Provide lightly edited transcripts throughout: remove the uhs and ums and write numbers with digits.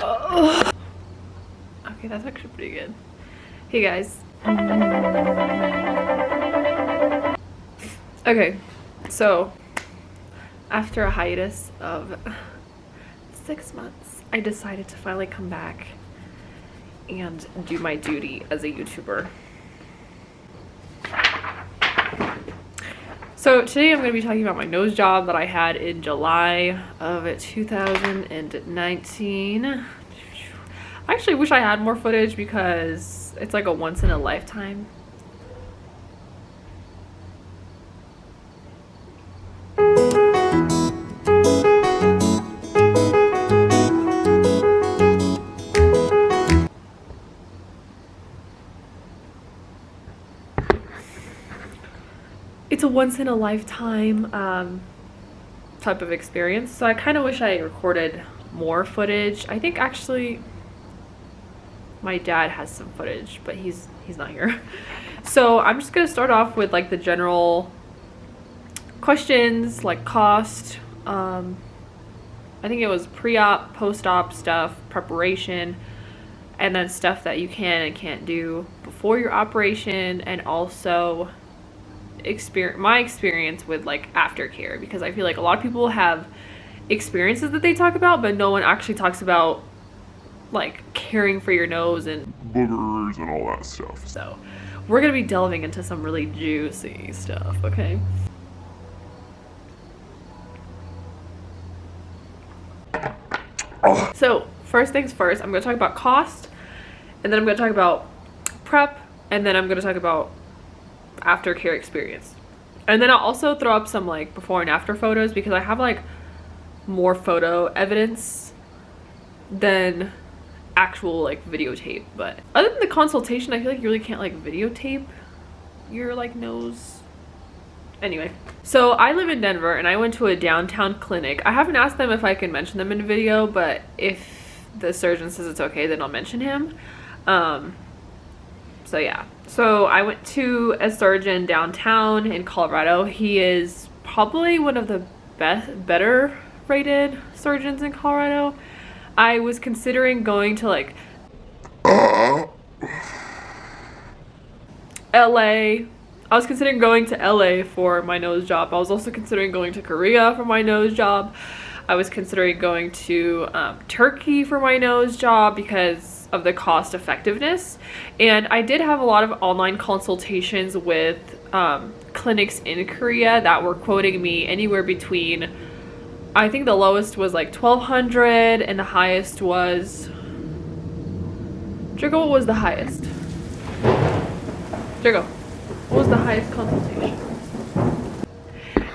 Oh. Okay, that's actually pretty good. Hey guys. Okay, so after a hiatus of 6 months, I decided to finally come back and do my duty as a YouTuber. So today I'm going to be talking about my nose job that I had in July of 2019. I actually wish I had more footage because it's like a once in a lifetime. It's a once in a lifetime type of experience. So I kind of wish I recorded more footage. I think actually my dad has some footage, but he's not here. So I'm just gonna start off with like the general questions, like cost. I think it was pre-op, post-op stuff, preparation, and then stuff that you can and can't do before your operation, and also my experience with like aftercare, because I feel like a lot of people have experiences that they talk about, but no one actually talks about like caring for your nose and boogers and all that stuff. So we're gonna be delving into some really juicy stuff, okay? Oh. So first things first, I'm gonna talk about cost, and then I'm gonna talk about prep, and then I'm gonna talk about aftercare experience. And then I'll also throw up some like before and after photos, because I have like more photo evidence than actual like videotape. But other than the consultation, I feel like you really can't like videotape your like nose. Anyway, so I live in Denver and I went to a downtown clinic. I haven't asked them if I can mention them in a video, but if the surgeon says it's okay, then I'll mention him. So yeah, so I went to a surgeon downtown in Colorado. He is probably one of the better rated surgeons in Colorado. I was considering going to like LA. I was considering going to LA for my nose job. I was also considering going to Korea for my nose job. I was considering going to Turkey for my nose job because of the cost effectiveness. And I did have a lot of online consultations with clinics in Korea that were quoting me anywhere between, I think the lowest was like 1,200 and the highest was, Jigo, what was the highest? Jigo, what was the highest consultation?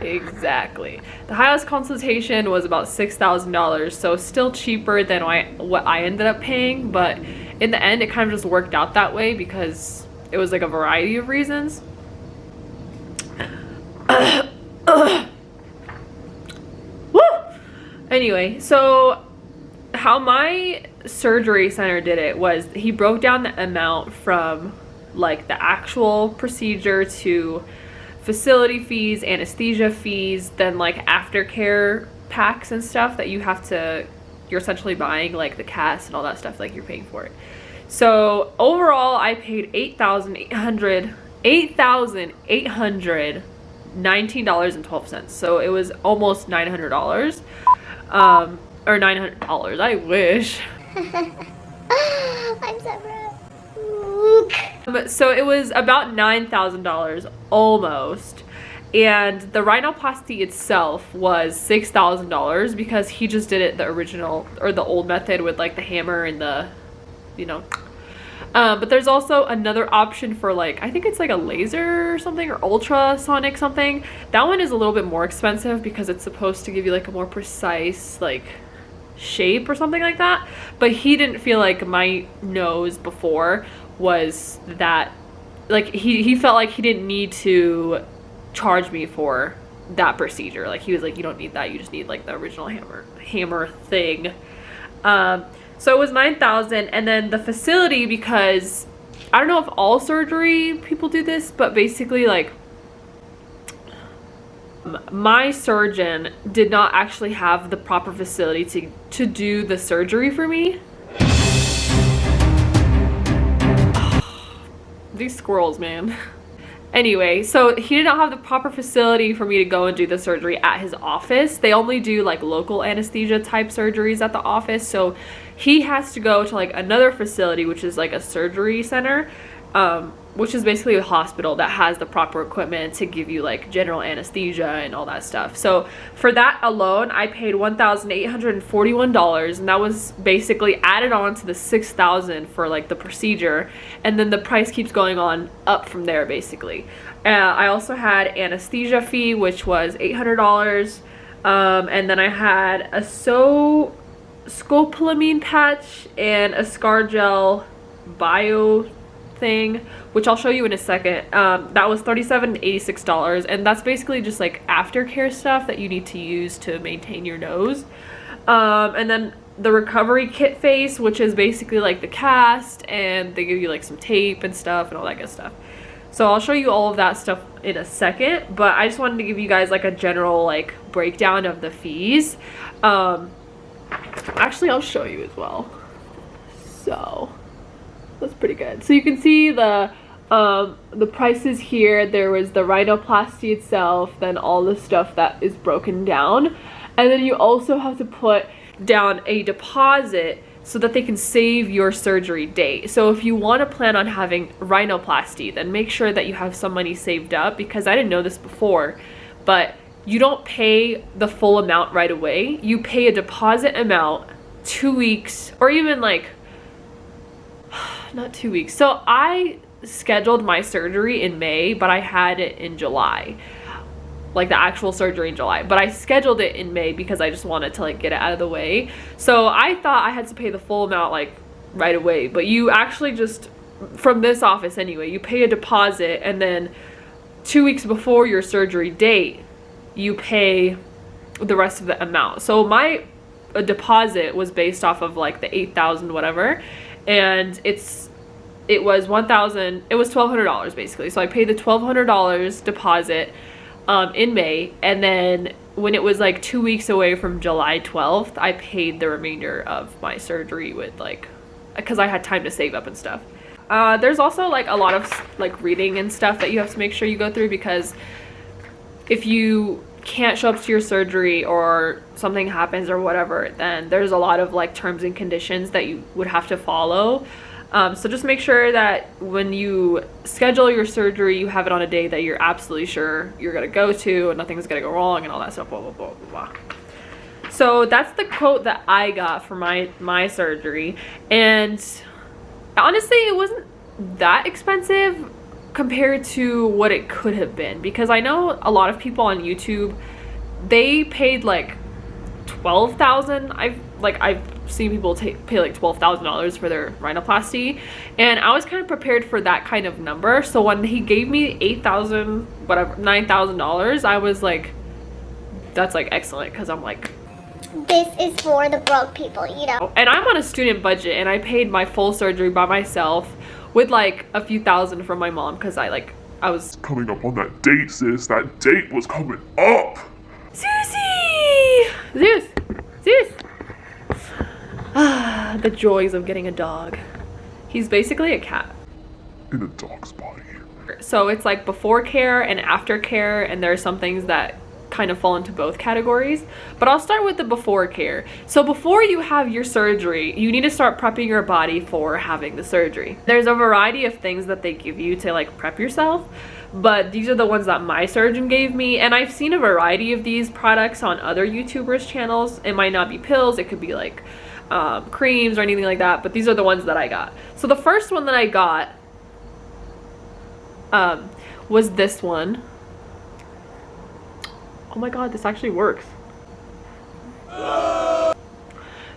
Exactly. The highest consultation was about $6,000, so still cheaper than what I ended up paying, but in the end it kind of just worked out that way because it was like a variety of reasons. Woo! Anyway, so how my surgery center did it was he broke down the amount from like the actual procedure to facility fees, anesthesia fees, then like aftercare packs and stuff that you're essentially buying, like the cast and all that stuff, like you're paying for it. So overall I paid $8,819.12. So it was almost $900. Or $900, I wish. I'm so broke. So it was about $9,000 almost, and the rhinoplasty itself was $6,000 because he just did it the original or the old method with like the hammer and the, you know. But there's also another option for like, I think it's like a laser or something, or ultrasonic something. That one is a little bit more expensive because it's supposed to give you like a more precise like shape or something like that. But he didn't feel like my nose before was that, like he felt like he didn't need to charge me for that procedure. Like he was like, you don't need that, you just need like the original hammer thing. So it was $9,000. And then the facility, because I don't know if all surgery people do this, but basically like my surgeon did not actually have the proper facility to do the surgery for me. These squirrels, man. Anyway, so he did not have the proper facility for me to go and do the surgery at his office. They only do like local anesthesia type surgeries at the office. So he has to go to like another facility, which is like a surgery center, which is basically a hospital that has the proper equipment to give you like general anesthesia and all that stuff. So for that alone, I paid $1,841, and that was basically added on to the $6,000 for like the procedure, and then the price keeps going on up from there basically. I also had anesthesia fee, which was $800, and then I had a scopolamine patch and a Scargel bio thing, which I'll show you in a second. That was $37.86, and that's basically just like aftercare stuff that you need to use to maintain your nose. And then the recovery kit face, which is basically like the cast, and they give you like some tape and stuff and all that good stuff. So I'll show you all of that stuff in a second, but I just wanted to give you guys like a general like breakdown of the fees. Actually, I'll show you as well. So that's pretty good. So you can see the prices here. There was the rhinoplasty itself, then all the stuff that is broken down, and then you also have to put down a deposit so that they can save your surgery date. So if you want to plan on having rhinoplasty, then make sure that you have some money saved up, because I didn't know this before, but you don't pay the full amount right away. You pay a deposit amount 2 weeks, or even like not 2 weeks. So I scheduled my surgery in May, but I had it in July, like the actual surgery in July, but I scheduled it in May because I just wanted to like get it out of the way. So I thought I had to pay the full amount like right away, but you actually just, from this office anyway, you pay a deposit, and then 2 weeks before your surgery date you pay the rest of the amount. So my deposit was based off of like the 8,000 whatever, and it was $1,200 basically. So I paid the $1,200 deposit in May, and then when it was like 2 weeks away from July 12th, I paid the remainder of my surgery with like, because I had time to save up and stuff. There's also like a lot of like reading and stuff that you have to make sure you go through, because if you can't show up to your surgery or something happens or whatever, then there's a lot of like terms and conditions that you would have to follow. So just make sure that when you schedule your surgery, you have it on a day that you're absolutely sure you're gonna go to and nothing's gonna go wrong and all that stuff, blah, blah, blah, blah, blah. So that's the quote that I got for my surgery. And honestly, it wasn't that expensive compared to what it could have been, because I know a lot of people on YouTube, they paid like $12,000. I've seen people pay like $12,000 for their rhinoplasty, and I was kind of prepared for that kind of number. So when he gave me $8,000 whatever, $9,000, I was like, that's like excellent, because I'm like, this is for the broke people, you know. And I'm on a student budget, and I paid my full surgery by myself with like a few thousand from my mom, because I was Coming up on that date, sis. That date was coming up. Susie! Zeus! Ah, the joys of getting a dog. He's basically a cat. In a dog's body. So it's like before care and after care, and there are some things that kind of fall into both categories, but I'll start with the before care. So before you have your surgery, you need to start prepping your body for having the surgery. There's a variety of things that they give you to like prep yourself, but these are the ones that my surgeon gave me, and I've seen a variety of these products on other YouTubers' channels. It might not be pills, it could be like creams or anything like that, but these are the ones that I got. So the first one that I got was this one. Oh my god, this actually works.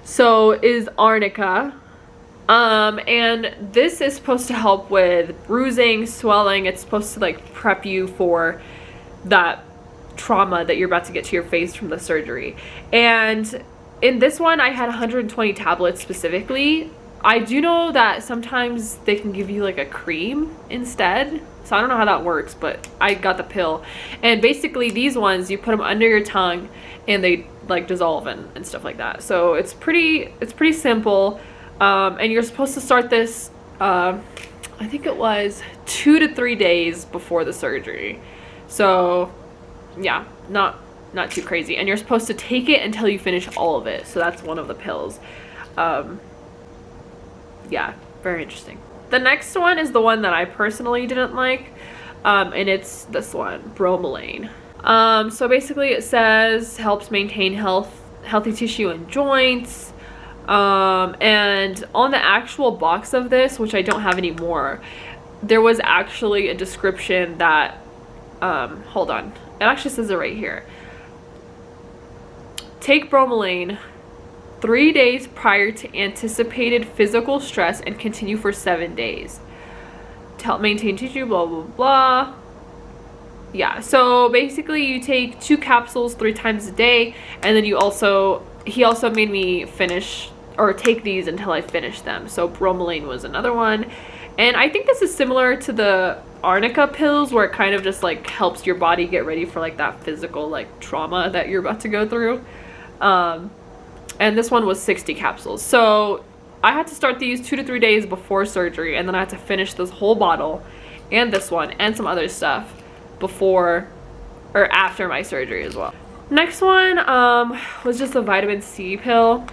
So is Arnica. And this is supposed to help with bruising, swelling. It's supposed to like prep you for that trauma that you're about to get to your face from the surgery. And in this one, I had 120 tablets specifically. I do know that sometimes they can give you like a cream instead. So I don't know how that works, but I got the pill. And basically these ones, you put them under your tongue and they like dissolve and stuff like that. So it's pretty simple. And you're supposed to start this, I think it was 2 to 3 days before the surgery. So yeah, not too crazy. And you're supposed to take it until you finish all of it. So that's one of the pills. Yeah, very interesting. The next one is the one that I personally didn't like, and it's this one, bromelain. So basically it says helps maintain healthy tissue and joints, and on the actual box of this, which I don't have anymore, there was actually a description that, hold on, it actually says it right here. Take bromelain 3 days prior to anticipated physical stress and continue for 7 days to help maintain tissue, blah blah blah. Yeah, so basically you take 2 capsules 3 times a day, and then he also made me finish or take these until I finish them. So bromelain was another one, and I think this is similar to the arnica pills, where it kind of just like helps your body get ready for like that physical like trauma that you're about to go through. And this one was 60 capsules. So I had to start these 2 to 3 days before surgery, and then I had to finish this whole bottle and this one and some other stuff before or after my surgery as well. Next one was just a vitamin C pill.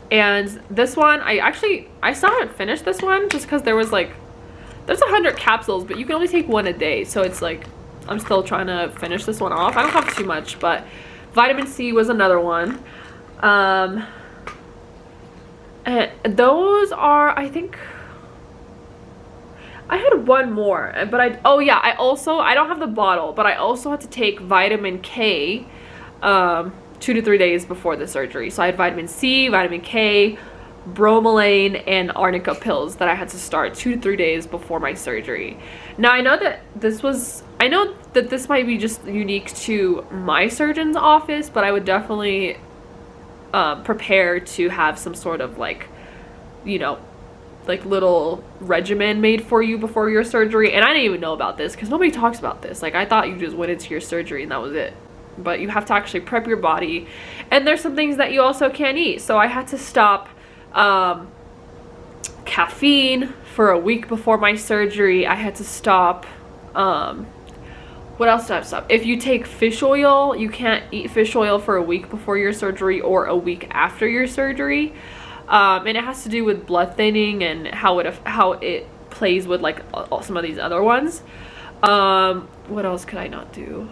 And this one, I still haven't finished this one just because there's 100 capsules, but you can only take 1 a day. So it's like, I'm still trying to finish this one off. I don't have too much, but vitamin C was another one. And those are, I think I had one more, but I don't have the bottle, but I also had to take vitamin K 2 to 3 days before the surgery. So I had vitamin C, vitamin K, bromelain, and arnica pills that I had to start 2 to 3 days before my surgery. Now I know that this might be just unique to my surgeon's office, but I would definitely prepare to have some sort of like, you know, like little regimen made for you before your surgery. And I didn't even know about this because nobody talks about this. Like, I thought you just went into your surgery and that was it, but you have to actually prep your body, and there's some things that you also can't eat. So I had to stop caffeine for a week before my surgery. I had to stop what else did I have to stop? If you take fish oil, you can't eat fish oil for a week before your surgery or a week after your surgery. And it has to do with blood thinning and how it plays with like some of these other ones. What else could I not do?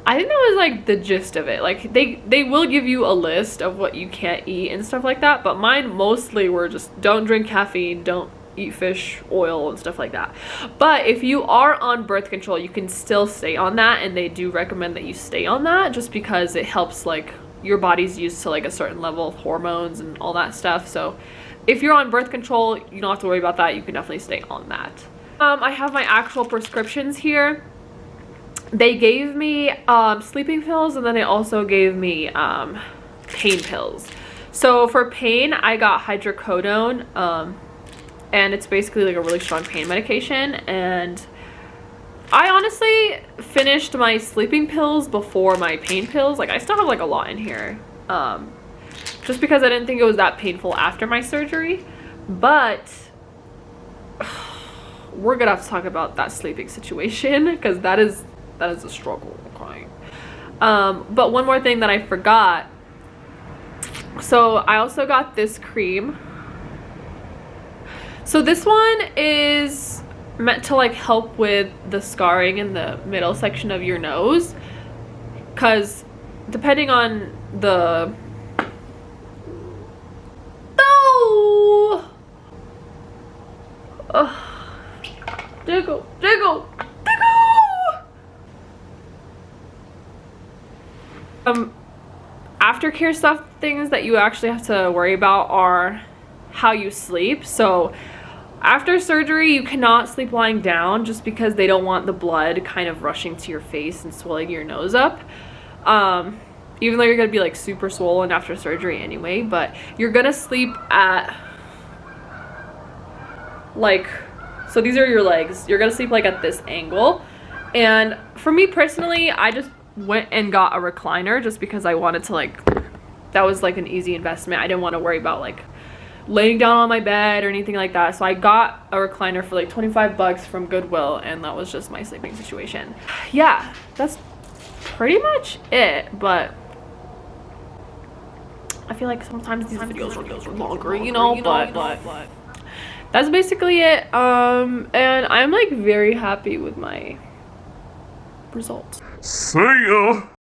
I think that was like the gist of it. Like they will give you a list of what you can't eat and stuff like that, but mine mostly were just don't drink caffeine, don't eat fish oil and stuff like that. But if you are on birth control, you can still stay on that, and they do recommend that you stay on that just because it helps, like, your body's used to like a certain level of hormones and all that stuff. So if you're on birth control, you don't have to worry about that. You can definitely stay on that. I have my actual prescriptions here. They gave me sleeping pills, and then they also gave me pain pills. So for pain, I got hydrocodone, and it's basically like a really strong pain medication. And I honestly finished my sleeping pills before my pain pills. Like, I still have like a lot in here, just because I didn't think it was that painful after my surgery. But we're gonna have to talk about that sleeping situation because that is a struggle. Okay. But one more thing that I forgot. So I also got this cream. So this one is meant to like help with the scarring in the middle section of your nose, because depending on the jiggle. Aftercare stuff, things that you actually have to worry about are how you sleep. So after surgery, you cannot sleep lying down just because they don't want the blood kind of rushing to your face and swelling your nose up. even though you're gonna be like super swollen after surgery anyway, but you're gonna sleep at like, so these are your legs. You're gonna sleep like at this angle. And for me personally, I just went and got a recliner just because I wanted to like, that was like an easy investment. I didn't want to worry about like laying down on my bed or anything like that. So I got a recliner for like 25 bucks from Goodwill, and that was just my sleeping situation. Yeah, that's pretty much it. But I feel like sometimes these videos are longer, you know, but that's basically it. And I'm like very happy with my results. See ya!